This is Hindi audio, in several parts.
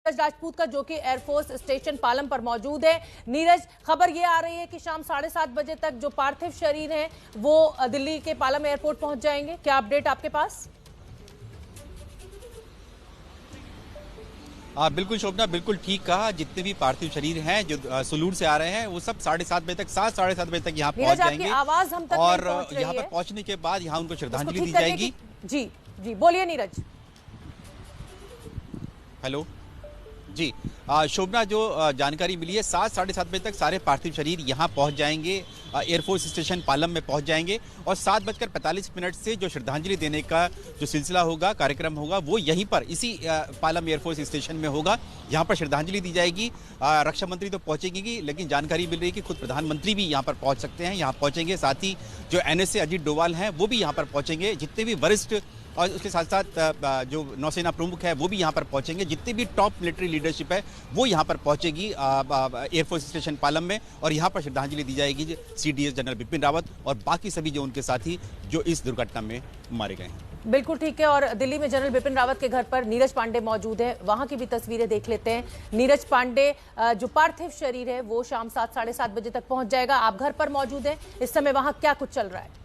नीरज राजपूत का, जो कि एयरफोर्स स्टेशन पालम पर मौजूद है। नीरज, खबर ये आ रही है कि शाम 7:30 बजे तक जो पार्थिव शरीर है वो दिल्ली के पालम एयरपोर्ट पहुंच जाएंगे। क्या अपडेट आपके पास? बिल्कुल शोभना, बिल्कुल ठीक कहा। जितने भी पार्थिव शरीर हैं जो सुलूर से आ रहे हैं वो सब 7:30 बजे तक 7-7:30 बजे तक यहाँ पहुंच जाएंगे। आवाज हम तक और नहीं पहुंच रही यहाँ पर है। पहुंचने के बाद यहाँ उनको श्रद्धांजलि दी जाएगी। जी जी, बोलिए नीरज। हेलो जी, शोभना, जो जानकारी मिली है 7-7:30 बजे तक सारे पार्थिव शरीर यहाँ पहुँच जाएंगे, एयरफोर्स स्टेशन पालम में पहुँच जाएंगे। और 7:45 से जो श्रद्धांजलि देने का जो सिलसिला होगा, कार्यक्रम होगा, वो यहीं पर इसी पालम एयरफोर्स स्टेशन में होगा। यहाँ पर श्रद्धांजलि दी जाएगी। रक्षा मंत्री तो पहुँचेगी, लेकिन जानकारी मिल रही है कि खुद प्रधानमंत्री भी यहाँ पर पहुँच सकते हैं, यहाँ पहुँचेंगे। साथ ही जो NSA अजीत डोवाल हैं वो भी यहाँ पर पहुँचेंगे। जितने भी वरिष्ठ और उसके साथ साथ जो नौसेना प्रमुख है वो भी यहाँ पर पहुंचेंगे। जितनी भी टॉप मिलिट्री लीडरशिप है वो यहाँ पर पहुंचेगी एयरफोर्स स्टेशन पालम में, और यहाँ पर श्रद्धांजलि दी जाएगी CDS जनरल बिपिन रावत और बाकी सभी जो उनके साथी जो इस दुर्घटना में मारे गए हैं। बिल्कुल ठीक है। और दिल्ली में जनरल बिपिन रावत के घर पर नीरज पांडे मौजूद है, वहां की भी तस्वीरें देख लेते हैं। नीरज पांडे, जो पार्थिव शरीर है वो शाम 7-7:30 बजे तक पहुंच जाएगा। आप घर पर मौजूद हैं, इस समय वहां क्या कुछ चल रहा है?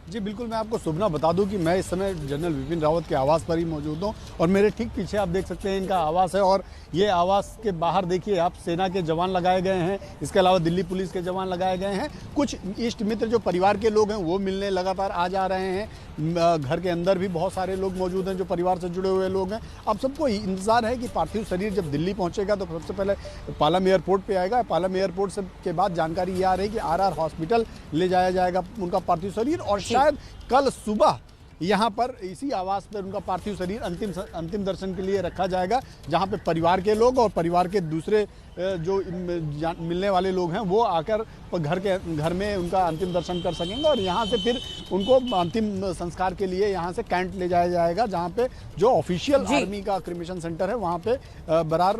जी बिल्कुल, मैं आपको शुभना बता दूं कि मैं इस समय जनरल बिपिन रावत के आवास पर ही मौजूद हूं, और मेरे ठीक पीछे आप देख सकते हैं इनका आवास है। और ये आवास के बाहर देखिए आप, सेना के जवान लगाए गए हैं, इसके अलावा दिल्ली पुलिस के जवान लगाए गए हैं। कुछ इष्ट मित्र जो परिवार के लोग हैं वो मिलने लगातार आ जा रहे हैं। घर के अंदर भी बहुत सारे लोग मौजूद हैं जो परिवार से जुड़े हुए लोग हैं। अब सबको इंतजार है कि पार्थिव शरीर जब दिल्ली पहुँचेगा तो सबसे पहले पालम एयरपोर्ट पर आएगा। पालम एयरपोर्ट से के बाद जानकारी ये आ रही है कि RR हॉस्पिटल ले जाया जाएगा उनका पार्थिव शरीर, और शायद कल सुबह यहाँ पर इसी आवास पर उनका पार्थिव शरीर अंतिम दर्शन के लिए रखा जाएगा, जहाँ पे परिवार के लोग और परिवार के दूसरे जो मिलने वाले लोग हैं वो आकर घर में उनका अंतिम दर्शन कर सकेंगे। और यहाँ से फिर उनको अंतिम संस्कार के लिए यहाँ से कैंट ले जाया जाएगा, जहाँ पे जो ऑफिशियल आर्मी का क्रिमेशन सेंटर है वहाँ पे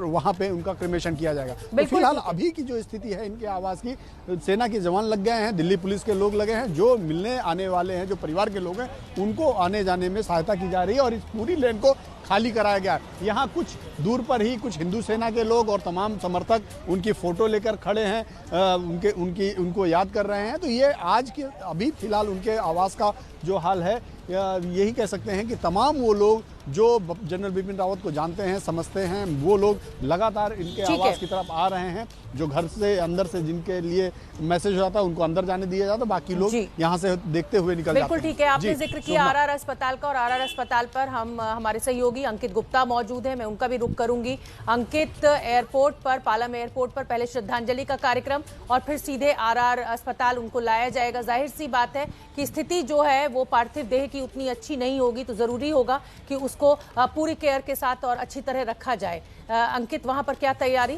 वहाँ पे उनका क्रिमेशन किया जाएगा। तो फिलहाल अभी की जो स्थिति है इनके आवास की, सेना के जवान लग गए हैं, दिल्ली पुलिस के लोग लगे हैं, जो मिलने आने वाले हैं जो परिवार के लोग हैं उनको आने जाने में सहायता की जा रही है। और इस पूरी लेन को खाली कराया गया। यहाँ कुछ दूर पर ही कुछ हिंदू सेना के लोग और तमाम समर्थक उनकी फोटो लेकर खड़े हैं, उनको याद कर रहे हैं। तो ये आज के अभी फिलहाल उनके आवास का जो हाल है, यही कह सकते हैं कि तमाम वो लोग जो जनरल बिपिन रावत को जानते हैं, समझते हैं, वो लोग लगातार इनके आवास की तरफ आ रहे हैं। जो घर से अंदर से जिनके लिए मैसेज होता है उनको अंदर जाने दिया जाता है, बाकी लोग यहाँ से देखते हुए निकल जाते हैं। बिल्कुल ठीक है। आपने जिक्र किया RR अस्पताल का, और RR अस्पताल पर हमारे सहयोगी अंकित गुप्ता मौजूद है, मैं उनका भी रुख करूंगी। अंकित, एयरपोर्ट पर, पालम एयरपोर्ट पर पहले श्रद्धांजलि का कार्यक्रम और फिर सीधे RR अस्पताल उनको लाया जाएगा। जाहिर सी बात है कि स्थिति जो है वो पार्थिव देह की उतनी अच्छी नहीं होगी, तो जरूरी होगा कि उसको पूरी केयर के साथ और अच्छी तरह रखा जाए। अंकित, वहां पर क्या तैयारी?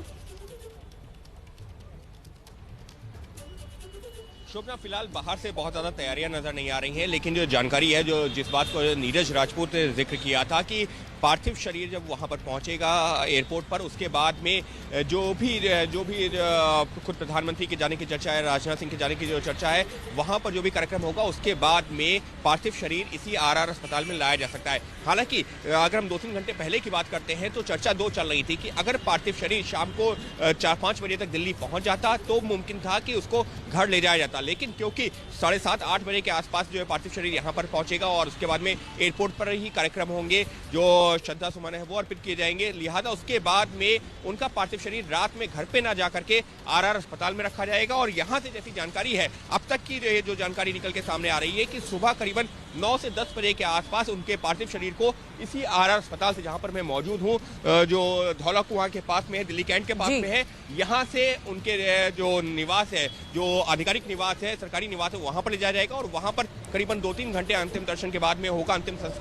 शोभना, फिलहाल बाहर से बहुत ज़्यादा तैयारियां नजर नहीं आ रही हैं, लेकिन जो जानकारी है, जो जिस बात को नीरज राजपूत ने जिक्र किया था कि पार्थिव शरीर जब वहां पर पहुंचेगा एयरपोर्ट पर, उसके बाद में जो भी खुद प्रधानमंत्री के जाने की चर्चा है, राजनाथ सिंह के जाने की जो चर्चा है, वहां पर जो भी कार्यक्रम होगा उसके बाद में पार्थिव शरीर इसी RR अस्पताल में लाया जा सकता है। हालांकि अगर हम 2-3 घंटे पहले की बात करते हैं तो चर्चा दो चल रही थी कि अगर पार्थिव शरीर शाम को 4-5 बजे तक दिल्ली पहुंच जाता तो मुमकिन था कि उसको घर ले जाया जाता, लेकिन क्योंकि 7:30-8 बजे के आसपास जो है पार्थिव शरीर यहाँ पर पहुंचेगा और उसके बाद में एयरपोर्ट पर ही कार्यक्रम होंगे, जो श्रद्धा सुमन है वो अर्पित किए जाएंगे, लिहाजा उसके बाद में उनका पार्थिव शरीर रात में घर पे ना जा करके RR अस्पताल में रखा जाएगा। और यहाँ से जैसी जानकारी है, अब तक की जो जानकारी निकल के सामने आ रही है कि सुबह करीबन 9 से 10 बजे के आसपास उनके पार्थिव शरीर को इसी RR अस्पताल से, जहाँ पर मैं मौजूद हूँ, जो धौला कुआं के पास में है, दिल्ली कैंट के पास में है, यहाँ से उनके जो निवास है, जो आधिकारिक निवास है, सरकारी निवास है, वहाँ पर ले जाया जाएगा। और वहाँ पर करीबन 2-3 घंटे अंतिम दर्शन के बाद में होगा अंतिम